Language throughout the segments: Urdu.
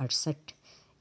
68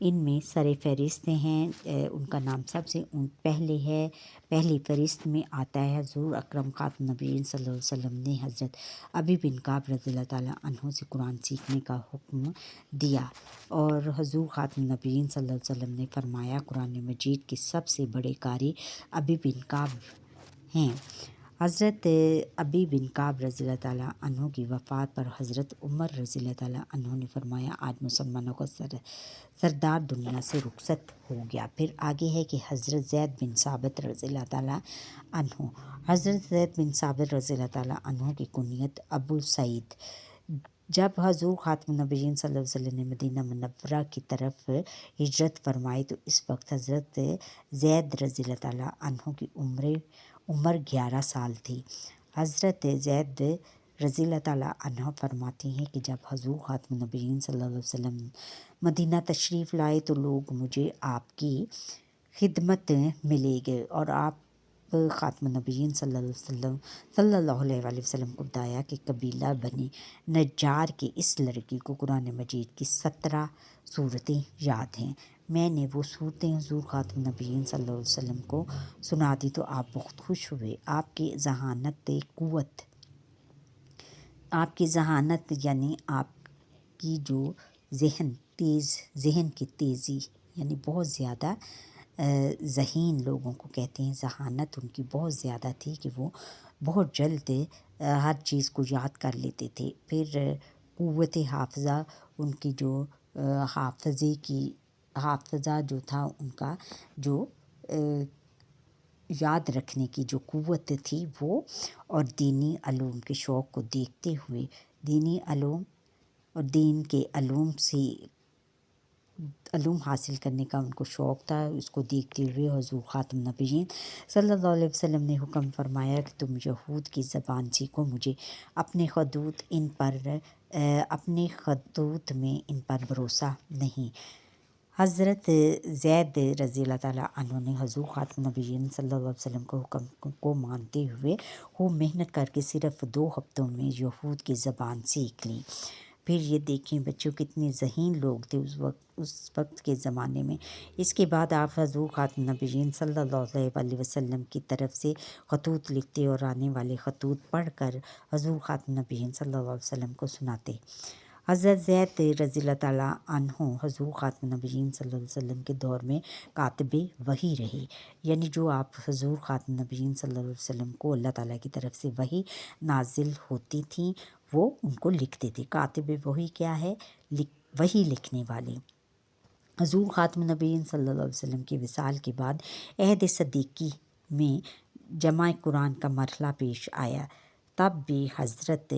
ان میں سر فہرست ہیں، ان کا نام سب سے پہلے ہے، پہلی فہرست میں آتا ہے حضور اکرم خاتم النبیین صلی اللہ علیہ وسلم نے حضرت ابی بن کعب رضی اللہ تعالیٰ عنہ سے قرآن سیکھنے کا حکم دیا، اور حضور خاتم النبیین صلی اللہ علیہ وسلم نے فرمایا قرآن مجید کے سب سے بڑے قاری ابی بن کعب ہیں۔ حضرت ابی بن کعب رضی اللہ تعالیٰ عنہ کی وفات پر حضرت عمر رضی اللہ تعالیٰ عنہ نے فرمایا آج مسلمانوں کا سردار دنیا سے رخصت ہو گیا۔ پھر آگے ہے کہ حضرت زید بن ثابت رضی اللہ تعالیٰ عنہ، حضرت زید بن ثابت رضی اللہ تعالیٰ عنہ کی کنیت ابو سعید، جب حضور خاتم النبیین صلی اللہ علیہ وسلم نے مدینہ منورہ کی طرف ہجرت فرمائی تو اس وقت حضرت زید رضی اللہ تعالیٰ عنہ کی عمر 11 سال تھی۔ حضرت زید رضی اللہ تعالیٰ عنہ فرماتی ہیں کہ جب حضور خاتم النبیین صلی اللہ علیہ وسلم مدینہ تشریف لائے تو لوگ مجھے آپ کی خدمت میں لے گئے اور آپ خاتم النبیین صلی اللہ علیہ وسلم کو بتایا کہ قبیلہ بنی نجار کی اس لڑکی کو قرآن مجید کی 17 صورتیں یاد ہیں۔ میں نے وہ صورتیں حضور خاتم النبیین صلی اللہ علیہ وسلم کو سنا دی تو آپ بہت خوش ہوئے۔ آپ کی ذہانت یعنی آپ کی جو ذہن کی تیزی یعنی بہت زیادہ ذہین لوگوں کو کہتے ہیں، ذہانت ان کی بہت زیادہ تھی کہ وہ بہت جلد ہر چیز کو یاد کر لیتے تھے۔ پھر قوت حافظہ، ان کی جو حافظہ جو تھا ان کا جو یاد رکھنے کی جو قوت تھی وہ، اور دینی علوم کے شوق کو دیکھتے ہوئے دینی علوم اور دین کے علوم حاصل کرنے کا ان کو شوق تھا، اس کو دیکھتے ہوئے حضور خاتم النبیین صلی اللہ علیہ وسلم نے حکم فرمایا کہ تم یہود کی زبان سیکھو، مجھے اپنے خطوط میں ان پر بھروسہ نہیں۔ حضرت زید رضی اللہ تعالیٰ عنہ نے حضور خاتم النبیین صلی اللہ علیہ وسلم کے حکم کو مانتے ہوئے خوب محنت کر کے صرف 2 ہفتوں میں یہود کی زبان سیکھ لی۔ پھر یہ دیکھیں بچوں کتنے ذہین لوگ تھے اس وقت کے زمانے میں۔ اس کے بعد آپ حضور خاتم النبیین صلی اللہ علیہ وسلم کی طرف سے خطوط لکھتے اور آنے والے خطوط پڑھ کر حضور خاتم النبیین صلی اللہ علیہ وسلم کو سناتے۔ حضرت زید رضی اللہ تعالیٰ عنہ حضور خاتم النبیین صلی اللہ علیہ وسلم کے دور میں کاتب وحی رہے، یعنی جو آپ حضور خاتم النبیین صلی اللہ علیہ وسلم کو اللہ تعالیٰ کی طرف سے وحی نازل ہوتی تھیں وہ ان کو لکھتے تھے۔ کاتب وحی کیا ہے؟ وحی لکھنے والے۔ حضور خاتم النبیین صلی اللہ علیہ وسلم کی وصال کے بعد عہد صدیقی میں جمع قرآن کا مرحلہ پیش آیا، تب بھی حضرت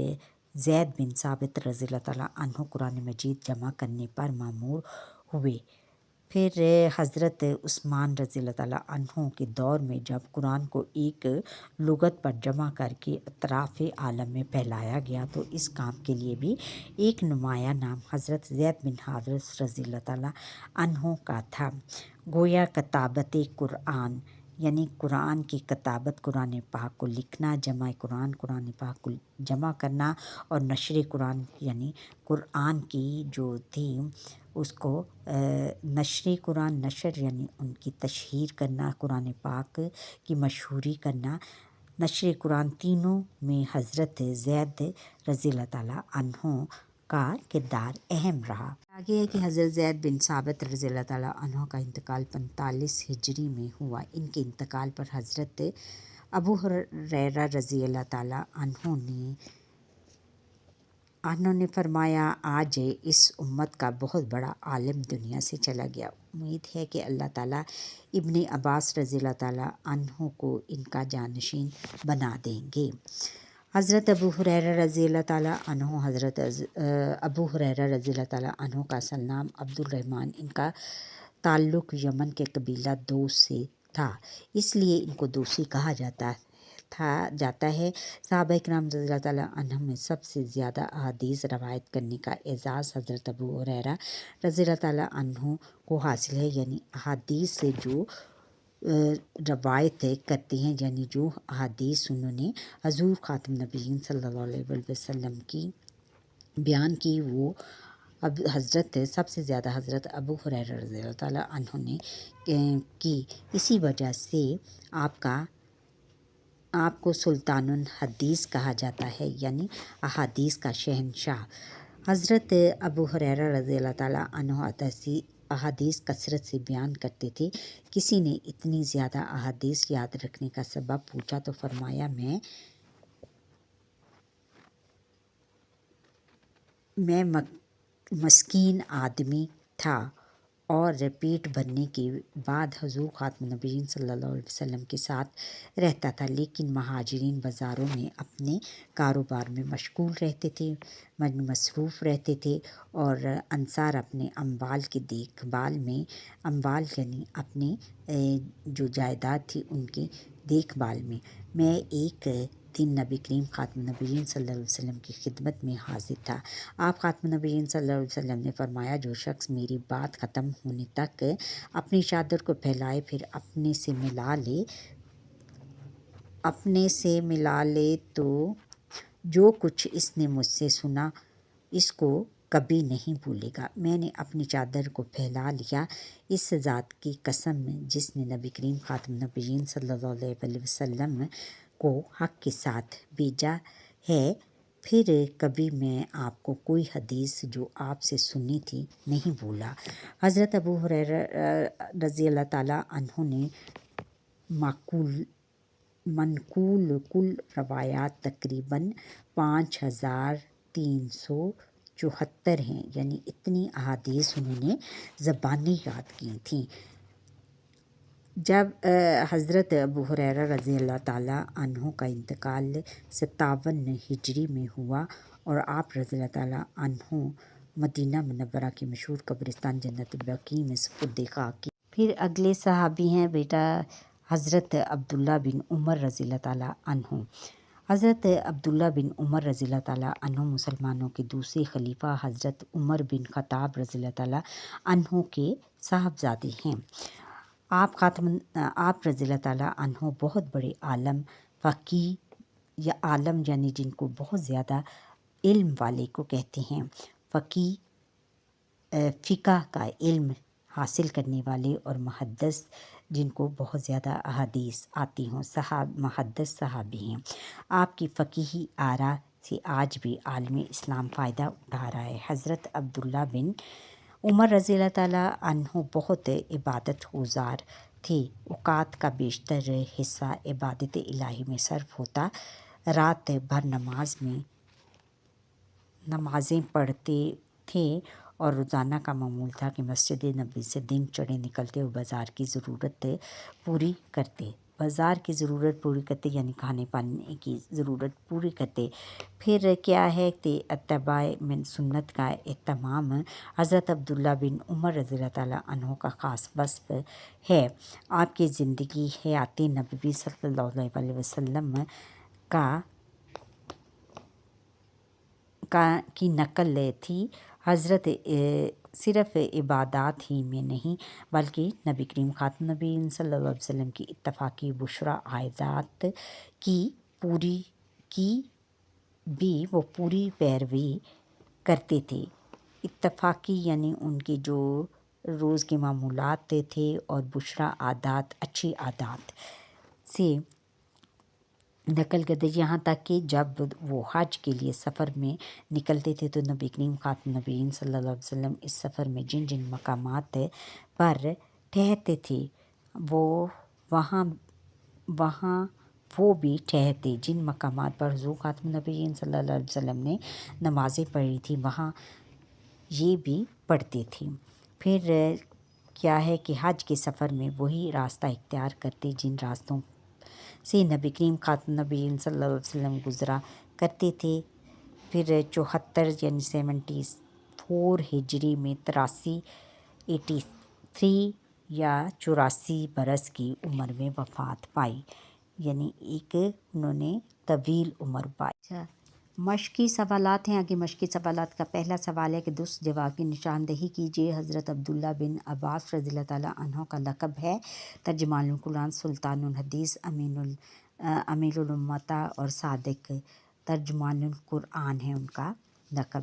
زید بن ثابت رضی اللہ تعالیٰ عنہ قرآن مجید جمع کرنے پر مأمور ہوئے۔ پھر حضرت عثمان رضی اللہ تعالیٰ عنہ کے دور میں جب قرآن کو ایک لغت پر جمع کر کے اطراف عالم میں پھیلایا گیا تو اس کام کے لیے بھی ایک نمایاں نام حضرت زید بن حارث رضی اللہ تعالیٰ عنہ کا تھا۔ گویا کتابت قرآن یعنی قرآن کی کتابت، قرآن پاک کو لکھنا، جمع قرآن قرآن پاک کو جمع کرنا، اور نشر قرآن یعنی قرآن کی جو تھی اس کو نشر قرآن، نشر یعنی ان کی تشہیر کرنا، قرآن پاک کی مشہوری کرنا، نشر قرآن، تینوں میں حضرت زید رضی اللہ تعالیٰ عنہ کا کردار اہم رہا۔ آگے ہے کہ حضرت زید بن ثابت رضی اللہ تعالیٰ عنہ کا انتقال 45 ہجری میں ہوا۔ ان کے انتقال پر حضرت ابو ہریرہ رضی اللہ تعالیٰ عنہ نے فرمایا آج اس امت کا بہت بڑا عالم دنیا سے چلا گیا، امید ہے کہ اللہ تعالیٰ ابن عباس رضی اللہ تعالیٰ عنہ کو ان کا جانشین بنا دیں گے۔ حضرت ابو ہریرہ رضی اللہ تعالیٰ عنہ، حضرت ابو ہریرہ رضی اللہ تعالیٰ عنہ کا اصل نام عبد الرحمن، ان کا تعلق یمن کے قبیلہ دوس سے تھا، اس لیے ان کو دوسی کہا جاتا ہے۔ صحابہ کرام رضی اللہ تعالیٰ عنہم میں سب سے زیادہ احادیث روایت کرنے کا اعزاز حضرت ابو ہریرہ رضی اللہ تعالیٰ عنہ کو حاصل ہے، یعنی احادیث سے جو روایت کرتے ہیں، یعنی جو احادیث انہوں نے حضور خاتم نبیین صلی اللہ علیہ وسلم کی بیان کی وہ اب سب سے زیادہ حضرت ابو ہریرہ رضی اللہ تعالیٰ عنہ نے کی، اسی وجہ سے آپ کو سلطان الحدیث کہا جاتا ہے، یعنی احادیث کا شہنشاہ۔ حضرت ابو ہریرہ رضی اللہ تعالیٰ عنہ احادیث کثرت سے بیان کرتے تھے۔ کسی نے اتنی زیادہ احادیث یاد رکھنے کا سبب پوچھا تو فرمایا، میں مسکین آدمی تھا اور پیٹ بھرنے کے بعد حضور خاتم النبیین صلی اللہ علیہ وسلم کے ساتھ رہتا تھا، لیکن مہاجرین بازاروں میں اپنے کاروبار میں مشغول رہتے تھے، مصروف رہتے تھے، اور انصار اپنے اموال کی دیکھ بھال میں، اموال یعنی اپنے جو جائیداد تھی ان کی دیکھ بھال میں ایک دن نبی کریم خاتم النبیین صلی اللہ علیہ وسلم کی خدمت میں حاضر تھا۔ آپ خاتم النبیین صلی اللہ علیہ وسلم نے فرمایا، جو شخص میری بات ختم ہونے تک اپنی چادر کو پھیلائے پھر اپنے سے ملا لے تو جو کچھ اس نے مجھ سے سنا اس کو کبھی نہیں بھولے گا۔ میں نے اپنی چادر کو پھیلا لیا، اس ذات کی قسم جس نے نبی کریم خاتم النبیین صلی اللہ علیہ وسلم کو حق کے ساتھ بھیجا ہے، پھر کبھی میں آپ کو کوئی حدیث جو آپ سے سنی تھی نہیں بھولا۔ حضرت ابو ہریرہ رضی اللہ تعالیٰ عنہ نے منقول کل روایات تقریباً 5374 ہیں، یعنی اتنی احادیث انہوں نے زبانی یاد کی تھیں۔ جب حضرت ابو ہریرہ رضی اللہ تعالیٰ عنہ کا انتقال 57 ہجری میں ہوا اور آپ رضی اللہ تعالیٰ عنہ مدینہ منورہ کی مشہور قبرستان جنت البقیع میں سپرد خاک کی۔ پھر اگلے صحابی ہیں بیٹا حضرت عبداللہ بن عمر رضی اللہ تعالیٰ عنہ۔ حضرت عبداللہ بن عمر رضی اللہ تعالیٰ عنہ مسلمانوں کے دوسرے خلیفہ حضرت عمر بن خطاب رضی اللہ تعالیٰ عنہ کے صاحبزادے ہیں۔ آپ رضی اللہ تعالیٰ عنہ بہت بڑے عالم، فقیہ یا عالم یعنی جن کو بہت زیادہ علم والے کو کہتے ہیں، فقہ کا علم حاصل کرنے والے، اور محدث جن کو بہت زیادہ احادیث آتی ہوں، محدث صحابی ہیں۔ آپ کی فقہی آراء سے آج بھی عالم اسلام فائدہ اٹھا رہا ہے۔ حضرت عبداللہ بن عمر رضی اللہ تعالیٰ عنہ بہت عبادت گزار تھے، اوقات کا بیشتر حصہ عبادت الہی میں صرف ہوتا، رات بھر نمازیں پڑھتے تھے، اور روزانہ کا معمول تھا کہ مسجد نبوی سے دن چڑھے نکلتے اور بازار کی ضرورت پوری کرتے یعنی کھانے پانے کی ضرورت پوری کرتے۔ پھر کیا ہے کہ اتباع من سنت کا اہتمام حضرت عبداللہ بن عمر رضی اللہ تعالیٰ عنہ کا خاص وصف ہے۔ آپ کی زندگی حیات نبوی صلی اللہ علیہ وسلم کی نقل تھی۔ حضرت صرف عبادات ہی میں نہیں بلکہ نبی کریم خاتم النبیین صلی اللہ علیہ وسلم کی اتفاقی بشریٰ آیات کی بھی وہ پوری پیروی کرتے تھے۔ اتفاقی یعنی ان کے جو روز کے معمولات تھے، اور بشریٰ عادات اچھی عادات سے نقل کرتے، یہاں تک کہ جب وہ حج کے لیے سفر میں نکلتے تھے تو نبی کریم خاتم النبیین صلی اللہ علیہ وسلم اس سفر میں جن جن مقامات پر ٹھہرتے تھے وہاں وہ بھی ٹھہرتے، جن مقامات پر حضور خاتم النبیین صلی اللہ علیہ وسلم نے نمازیں پڑھی تھی وہاں یہ بھی پڑھتے تھے۔ پھر کیا ہے کہ حج کے سفر میں وہی راستہ اختیار کرتے جن راستوں سے نبی کریم خاتم النبیین صلی اللہ علیہ وسلم گزرا کرتے تھے۔ پھر 74 یعنی 74 ہجری میں 83 یا 84 برس کی عمر میں وفات پائی، یعنی انہوں نے طویل عمر پائی۔ مشقی سوالات ہیں۔ آگے مشقی سوالات کا پہلا سوال ہے کہ درست جواب کی نشاندہی کیجیے۔ حضرت عبداللہ بن عباس رضی اللہ تعالیٰ عنہ کا لقب ہے ترجمان القرآن، سلطان الحدیث، امیر الامہ اور صادق ترجمان القرآن ہے ان کا لقب۔